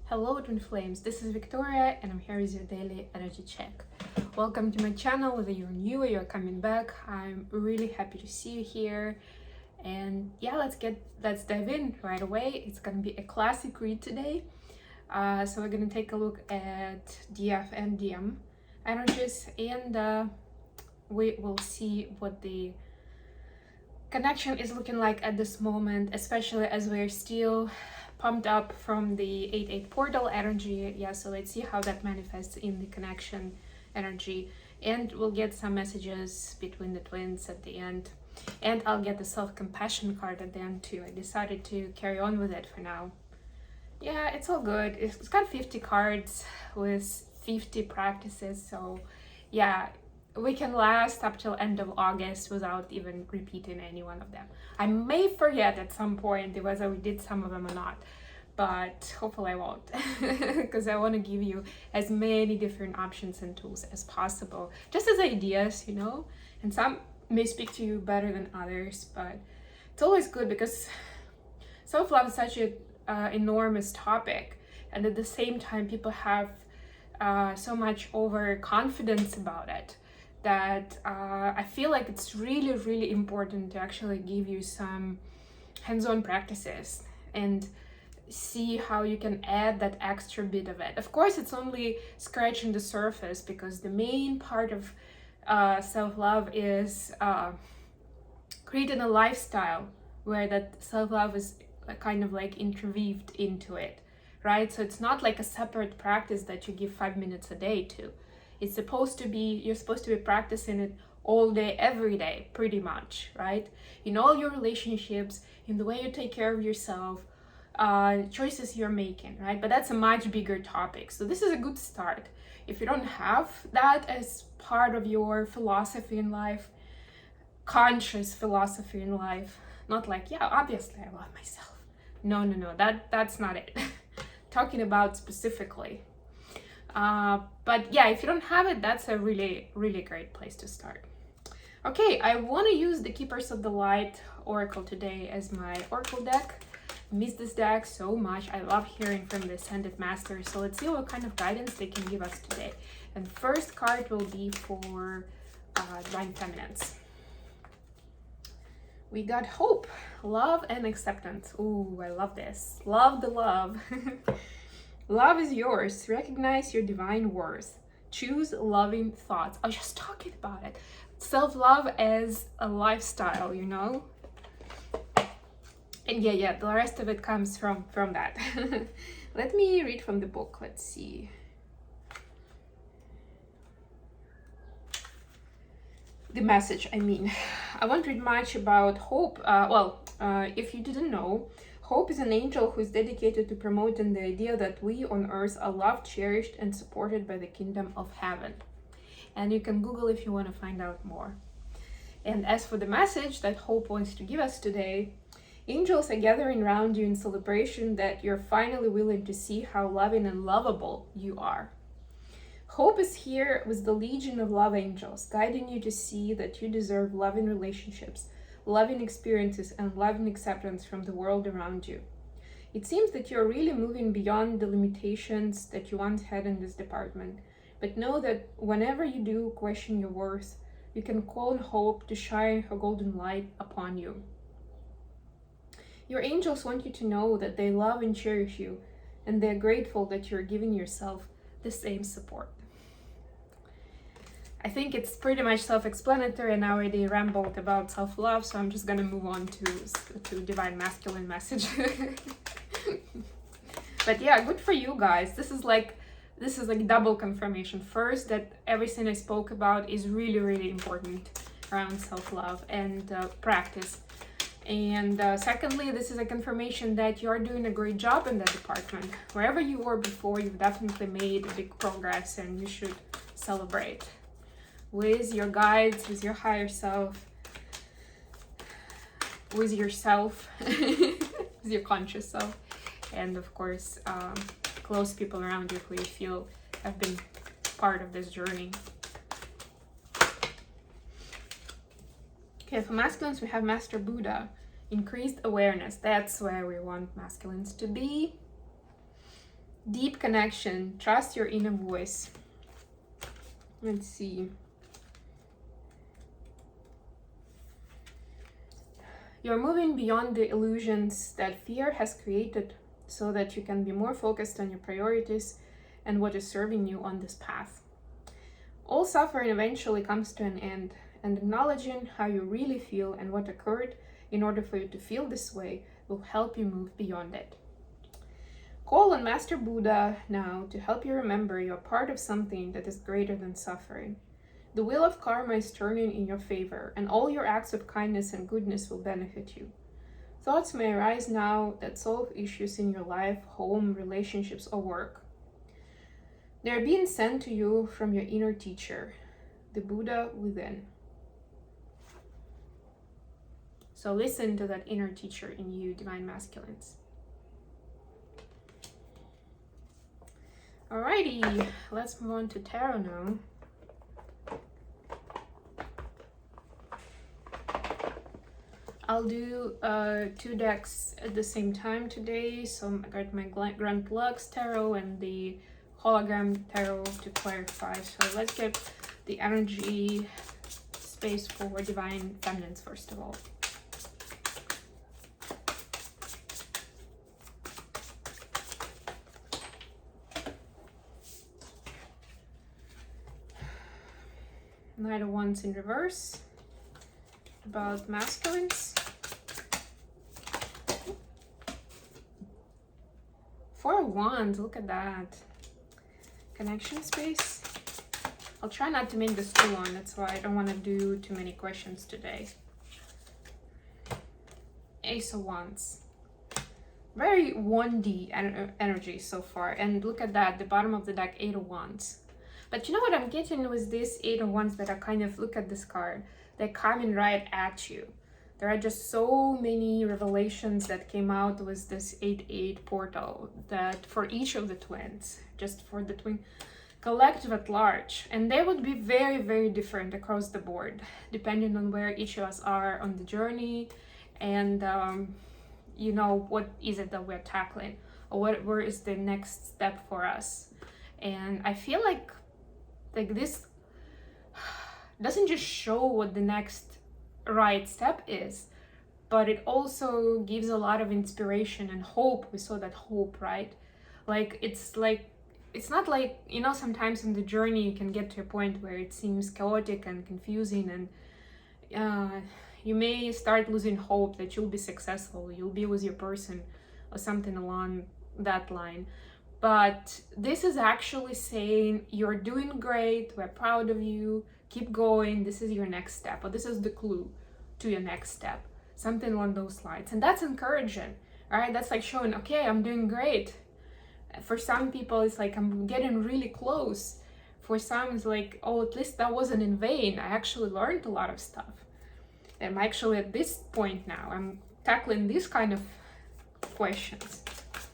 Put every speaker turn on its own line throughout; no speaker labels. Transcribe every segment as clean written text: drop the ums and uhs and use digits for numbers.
Hello Twin Flames, this is Victoria and I'm here with your daily energy check. Welcome to my channel, whether you're new or you're coming back. I'm really happy to see you here. And yeah, let's dive in right away. It's gonna be a classic read today. So we're gonna take a look at DF and DM energies, and we will see what the connection is looking like at this moment, especially as we're still pumped up from the 8-8 portal energy. Yeah, so let's see how that manifests in the connection energy, and we'll get some messages between the twins at the end, and I'll get the self-compassion card at the end too. I decided to carry on with it for now. Yeah, it's all good. It's got 50 cards with 50 practices, so yeah, we can last up till end of August without even repeating any one of them. I may forget at some point whether we did some of them or not, but hopefully I won't, because I want to give you as many different options and tools as possible, just as ideas, you know, and some may speak to you better than others, but it's always good because self-love is such an enormous topic, and at the same time people have so much overconfidence about it that I feel like it's really, really important to actually give you some hands-on practices and see how you can add that extra bit of it. Of course, it's only scratching the surface, because the main part of self-love is creating a lifestyle where that self-love is kind of like interweaved into it, right? So it's not like a separate practice that you give 5 minutes a day to. It's supposed to be, you're supposed to be practicing it all day, every day, pretty much, right? In all your relationships, in the way you take care of yourself, choices you're making, right? But that's a much bigger topic. So this is a good start. If you don't have that as part of your philosophy in life, conscious philosophy in life, not like, yeah, obviously I love myself. No, that's not it. Talking about specifically. But yeah, if you don't have it, that's a really, really great place to start. Okay, I want to use the Keepers of the Light Oracle today as my Oracle deck. I miss this deck so much. I love hearing from the Ascended Masters. So let's see what kind of guidance they can give us today. And first card will be for Divine Feminines. We got Hope, Love, and Acceptance. Ooh, I love this. Love the love. Love is yours. Recognize your divine worth. Choose loving thoughts. I was just talking about it. Self-love as a lifestyle, you know? And yeah, the rest of it comes from that. Let me read from the book. Let's see. The message, I mean. I won't read much about Hope. If you didn't know, Hope is an angel who is dedicated to promoting the idea that we on earth are loved, cherished, and supported by the kingdom of heaven. And you can Google if you want to find out more. And as for the message that Hope wants to give us today, angels are gathering around you in celebration that you're finally willing to see how loving and lovable you are. Hope is here with the legion of love angels, guiding you to see that you deserve loving relationships, loving experiences, and loving acceptance from the world around you. It seems that you're really moving beyond the limitations that you once had in this department, but know that whenever you do question your worth, you can call on Hope to shine her golden light upon you. Your angels want you to know that they love and cherish you, and they're grateful that you're giving yourself the same support. I think it's pretty much self-explanatory, and I already rambled about self-love, so I'm just gonna move on to Divine Masculine message. But yeah, good for you guys. This is like double confirmation. First, that everything I spoke about is really, really important around self-love and practice. And secondly, this is a confirmation that you're doing a great job in that department. Wherever you were before, you've definitely made a big progress, and you should celebrate with your guides, with your higher self, with yourself, with your conscious self, and of course, close people around you who you feel have been part of this journey. Okay, for masculines, we have Master Buddha, increased awareness. That's where we want masculines to be. Deep connection. Trust your inner voice. Let's see. You're moving beyond the illusions that fear has created so that you can be more focused on your priorities and what is serving you on this path. All suffering eventually comes to an end, and acknowledging how you really feel and what occurred in order for you to feel this way will help you move beyond it. Call on Master Buddha now to help you remember you're part of something that is greater than suffering. The wheel of karma is turning in your favor, and all your acts of kindness and goodness will benefit you. Thoughts may arise now that solve issues in your life, home, relationships, or work. They are being sent to you from your inner teacher, the Buddha within. So listen to that inner teacher in you, Divine Masculines. Alrighty, let's move on to tarot now. I'll do 2 decks at the same time today. So I got my Grand Lux Tarot and the Hologram Tarot to clarify. So let's get the energy space for Divine Feminines first of all. Knight of Wands in reverse. About masculines. 4 of Wands, look at that. Connection space. I'll try not to make this too long, that's why I don't want to do too many questions today. Ace of Wands. Very 1D energy so far. And look at that, the bottom of the deck, 8 of Wands. But you know what I'm getting with this 8 of Wands that are kind of, look at this card. They're coming right at you. There are just so many revelations that came out with this 8-8 portal that for each of the twins, just for the twin collective at large. And they would be very, very different across the board, depending on where each of us are on the journey and, you know, what is it that we're tackling or where is the next step for us. And I feel like this doesn't just show what the next right step is, but it also gives a lot of inspiration and hope. We saw that hope, right? It's not like, you know, sometimes in the journey you can get to a point where it seems chaotic and confusing, and you may start losing hope that you'll be successful, you'll be with your person or something along that line. But this is actually saying you're doing great, we're proud of you, keep going, this is your next step, or this is the clue to your next step, something along those lines. And that's encouraging, right? That's like showing, okay, I'm doing great. For some people, it's like I'm getting really close. For some, it's like, oh, at least that wasn't in vain. I actually learned a lot of stuff. I'm actually at this point now, I'm tackling these kind of questions.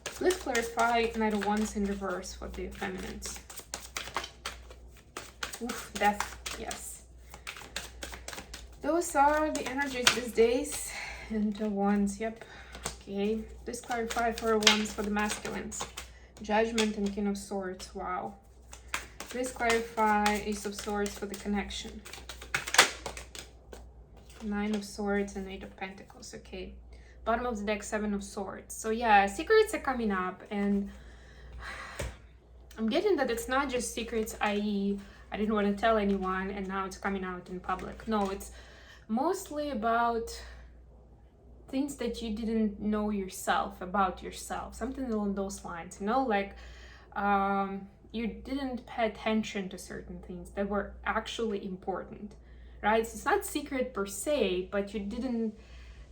Please clarify Knight of Wands in reverse for the feminines. Oof, death, yes. Those are the energies these days. And the Wands, yep. Okay, please clarify for Wands for the masculines. Judgment and King of Swords, wow. Please clarify Ace of Swords for the connection. 9 of Swords and 8 of Pentacles, okay. Bottom of the deck, 7 of Swords. So yeah, secrets are coming up, and I'm getting that it's not just secrets, i.e. I didn't want to tell anyone and now it's coming out in public. No, it's mostly about things that you didn't know yourself, about yourself, something along those lines, you know, like you didn't pay attention to certain things that were actually important, right? So it's not secret per se, but you didn't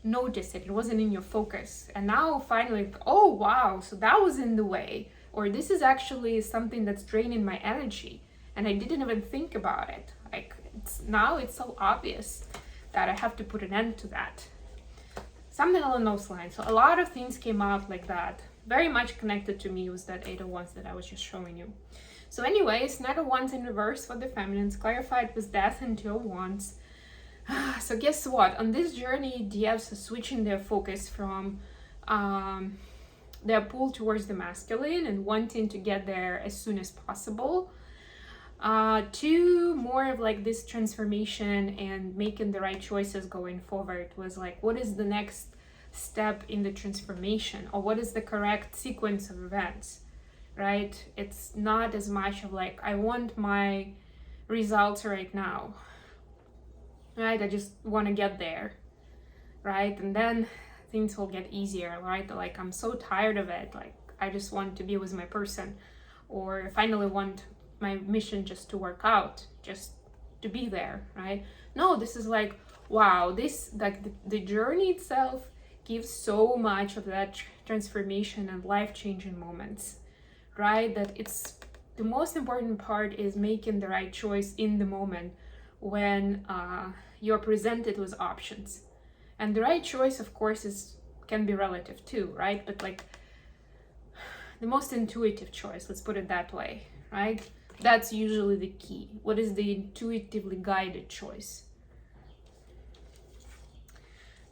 notice it, it wasn't in your focus, and now finally, oh wow, so that was in the way, or this is actually something that's draining my energy and I didn't even think about it. Like now it's so obvious that I have to put an end to that, something along those lines. So a lot of things came out like that, very much connected to me with that 8 of Wands that I was just showing you. So anyways, Knight of Wands in reverse for the feminines, clarified with Death and 2 of Wands. So guess what? On this journey, DFs are switching their focus from they're pulled towards the masculine and wanting to get there as soon as possible, to more of like this transformation and making the right choices going forward. Was like, what is the next step in the transformation, or what is the correct sequence of events, right? It's not as much of like, I want my results right now, right? I just want to get there, right? And then things will get easier, right? Like, I'm so tired of it, like I just want to be with my person, or I finally want my mission just to work out, just to be there, right? No, this is like, wow, this, like the journey itself gives so much of that transformation and life-changing moments, right? That it's the most important part is making the right choice in the moment when you're presented with options. And the right choice, of course, can be relative too, right? But like the most intuitive choice, let's put it that way, right? That's usually the key. What is the intuitively guided choice?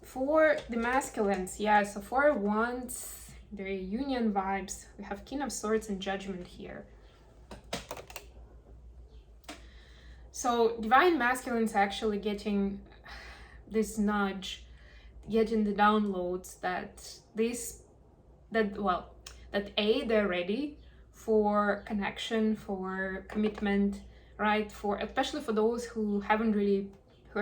For the masculines, yeah, so for Wands, the union vibes, we have King of Swords and Judgment here. So divine masculines actually getting this nudge, getting the downloads that they're ready for connection, for commitment, right? For especially for those who have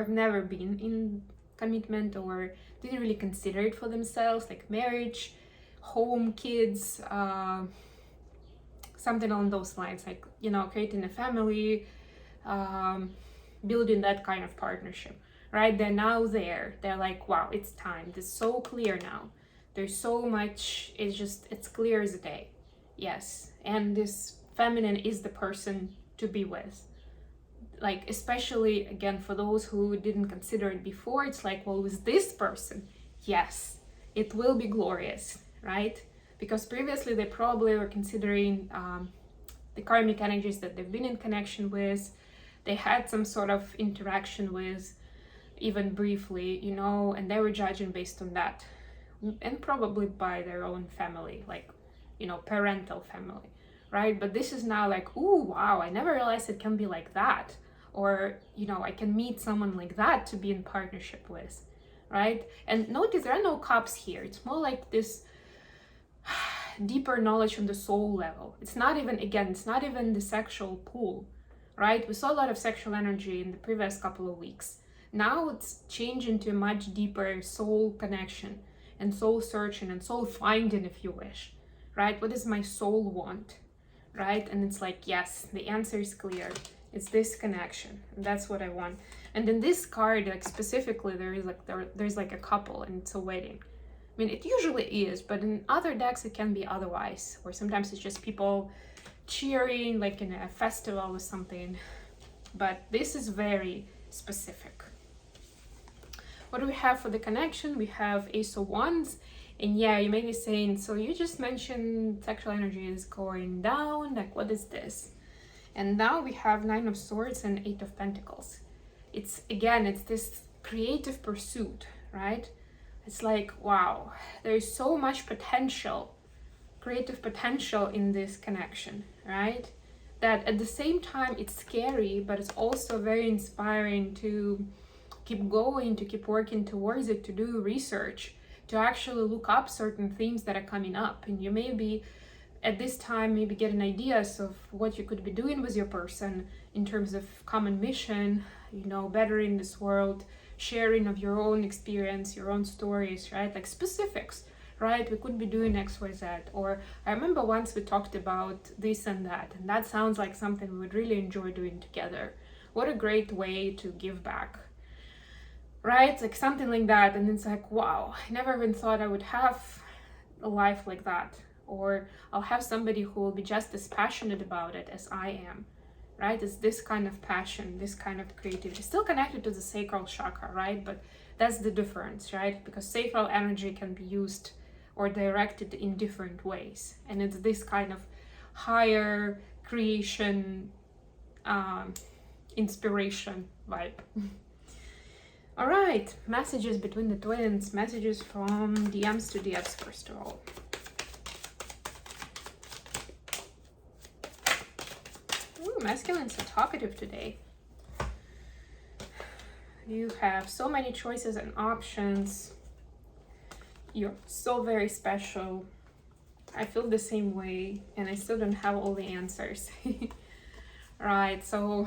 never been in commitment or didn't really consider it for themselves, like marriage, home, kids, something along those lines, like, you know, creating a family, building that kind of partnership, right? They're now there. They're like, wow, it's time. This is so clear now. There's so much, it's clear as day. Yes. And this feminine is the person to be with. Like, especially again, for those who didn't consider it before, it's like, well, with this person, yes, it will be glorious, right? Because previously they probably were considering the karmic energies that they've been in connection with, they had some sort of interaction with, even briefly, you know, and they were judging based on that, and probably by their own family, like, you know, parental family, right? But this is now like, ooh, wow, I never realized it can be like that. Or, you know, I can meet someone like that to be in partnership with, right? And notice there are no cups here. It's more like this deeper knowledge on the soul level. It's not even the sexual pull, right? We saw a lot of sexual energy in the previous couple of weeks. Now it's changing to a much deeper soul connection and soul searching and soul finding, if you wish, right? What does my soul want, right? And it's like, yes, the answer is clear. It's this connection, and that's what I want. And in this card, like specifically, there's like a couple, and it's a wedding. I mean, it usually is, but in other decks it can be otherwise, or sometimes it's just people cheering, like in a festival or something. But this is very specific. What do we have for the connection? We have Ace of Wands, and yeah, you may be saying, so you just mentioned sexual energy is going down, like what is this? And now we have Nine of Swords and Eight of Pentacles. It's this creative pursuit, right? It's like, wow, there's so much potential, creative potential in this connection, right? That at the same time, it's scary, but it's also very inspiring to keep going, to keep working towards it, to do research, to actually look up certain themes that are coming up. And you may be at this time maybe getting ideas of what you could be doing with your person in terms of common mission, you know, bettering this world, sharing of your own experience, your own stories, right? Like specifics, right? We could be doing X, Y, Z. Or I remember once we talked about this and that sounds like something we would really enjoy doing together. What a great way to give back, right? Like something like that. And it's like, wow, I never even thought I would have a life like that. Or I'll have somebody who will be just as passionate about it as I am, right? It's this kind of passion, this kind of creativity, still connected to the sacral chakra, right? But that's the difference, right? Because sacral energy can be used or directed in different ways. And it's this kind of higher creation, inspiration vibe. All right, messages between the twins, messages from DMs to DFs, first of all. masculines are talkative today. You have so many choices and options. You're so very special. I feel the same way, and I still don't have all the answers. Right, so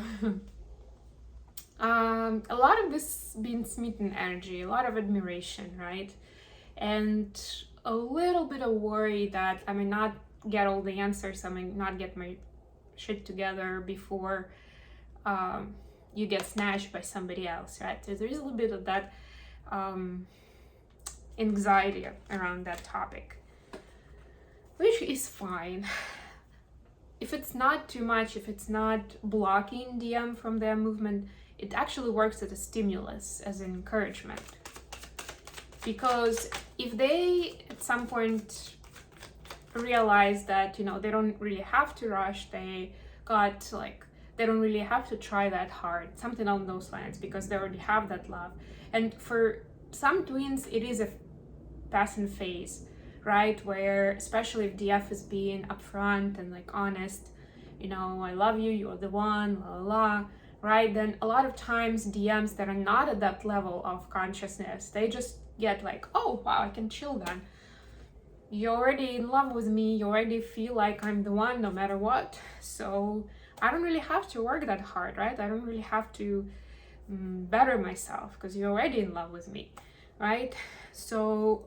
a lot of this being smitten energy, a lot of admiration, right? And a little bit of worry that I may not get all the answers, I may not get my shit together before you get snatched by somebody else, right? So there's a little bit of that anxiety around that topic, which is fine. If it's not too much, if it's not blocking DM from their movement, it actually works as a stimulus, as an encouragement. Because if they at some point realize that, you know, they don't really have to rush, they don't really have to try that hard, something along those lines, because they already have that love. And for some twins, it is a passing phase, right? Where, especially if DF is being upfront and like honest, you know, I love you, you're the one, la la la, right? Then a lot of times DMs that are not at that level of consciousness, they just get like, oh wow, I can chill then. You're already in love with me, you already feel like I'm the one no matter what. So I don't really have to work that hard, right? I don't really have to better myself because you're already in love with me, right? So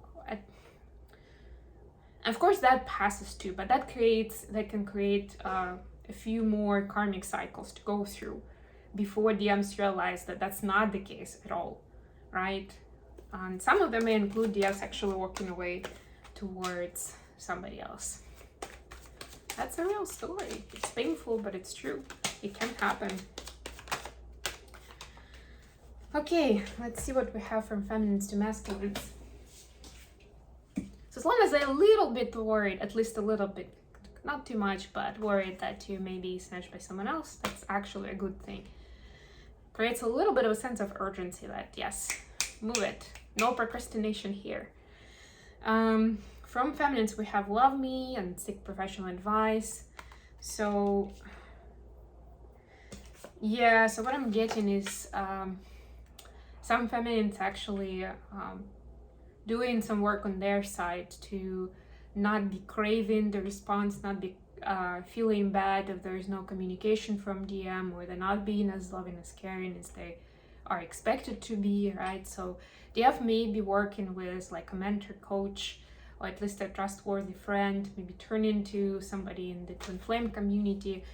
of course that passes too, but that can create a few more karmic cycles to go through before DMs realize that that's not the case at all, right? And some of them may include DMs actually walking away towards somebody else. That's a real story. It's painful, but it's true. It can happen. Okay, let's see what we have from feminines to masculines. So as long as they're a little bit worried, at least a little bit, not too much, but worried that you may be snatched by someone else, that's actually a good thing. Creates a little bit of a sense of urgency that, yes, move it. No procrastination here. From feminines, we have love me and seek professional advice. So, yeah, so what I'm getting is some feminines actually doing some work on their side to not be craving the response, not be feeling bad if there's no communication from DM, or they're not being as loving, as caring as they are expected to be, right? So DF may be working with like a mentor, coach, or at least a trustworthy friend, maybe turn into somebody in the twin flame community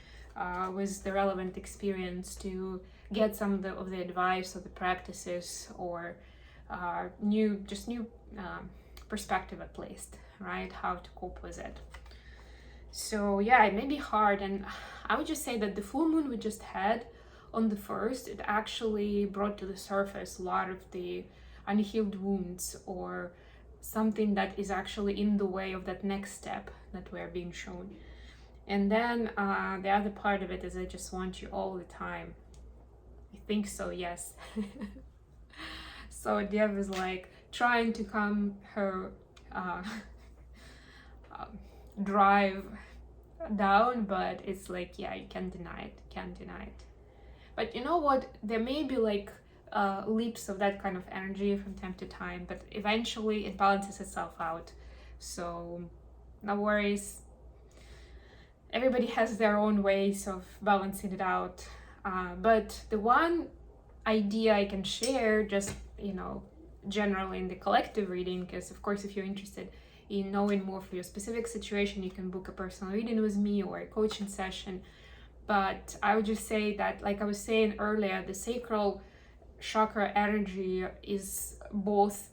with the relevant experience to get some of the advice or the practices or new perspective at least, right? How to cope with it. So yeah, it may be hard, and I would just say that the full moon we just had on the 1st, it actually brought to the surface a lot of the unhealed wounds or something that is actually in the way of that next step that we're being shown. And then the other part of it is I just want you all the time. I think so, yes. So Dev is like trying to calm her drive down, but it's like, yeah, you can't deny it. But you know what, there may be like leaps of that kind of energy from time to time, but eventually it balances itself out. So no worries, everybody has their own ways of balancing it out. But the one idea I can share, just, you know, generally in the collective reading, because of course if you're interested in knowing more for your specific situation, you can book a personal reading with me or a coaching session. But I would just say that, like I was saying earlier, the sacral chakra energy is both,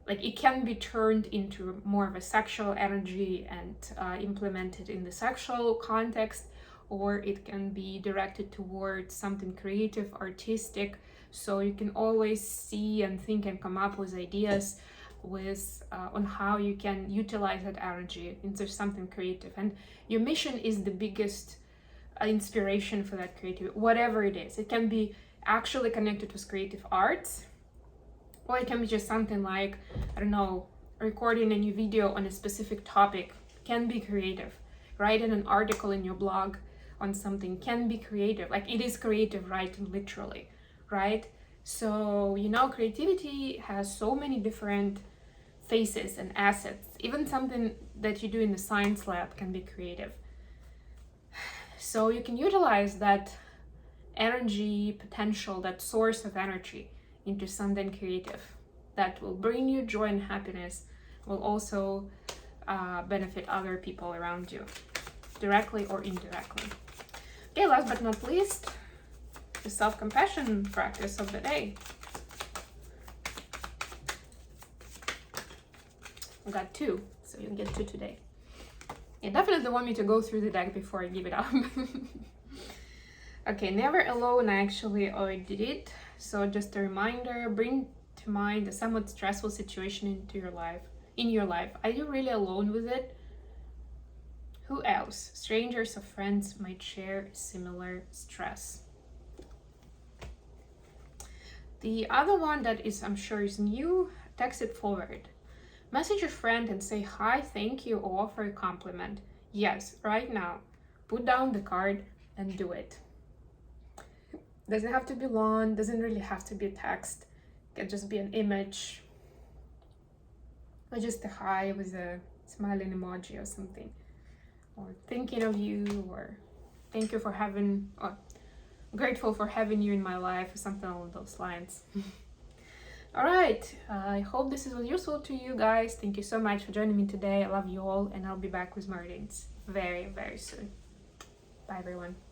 like, it can be turned into more of a sexual energy and implemented in the sexual context, or it can be directed towards something creative, artistic. So you can always see and think and come up with ideas with on how you can utilize that energy into something creative. And your mission is the biggest inspiration for that creativity, whatever it is. It can be actually connected with creative arts, or it can be just something like, I don't know, recording a new video on a specific topic. Can be creative. Writing an article in your blog on something can be creative. Like it is creative, right? Literally, right? So, you know, creativity has so many different faces and assets. Even something that you do in the science lab can be creative. So you can utilize that energy potential, that source of energy, into something creative that will bring you joy and happiness, will also benefit other people around you, directly or indirectly. Okay, last but not least, the self-compassion practice of the day. I got 2, so you'll get 2 today. You definitely want me to go through the deck before I give it up. Okay, never alone. I actually already did it. So just a reminder, bring to mind a somewhat stressful situation into your life. In your life, are you really alone with it? Who else, strangers or friends, might share similar stress? The other one that is, I'm sure, is new, text it forward. Message a friend and say hi, thank you, or offer a compliment. Yes, right now. Put down the card and do it. Doesn't have to be long, doesn't really have to be a text. It can just be an image, or just a hi with a smiling emoji or something. Or thinking of you, or thank you for having, or grateful for having you in my life, or something along those lines. All right, I hope this was useful to you guys. Thank you so much for joining me today. I love you all, and I'll be back with more readings very, very soon. Bye, everyone.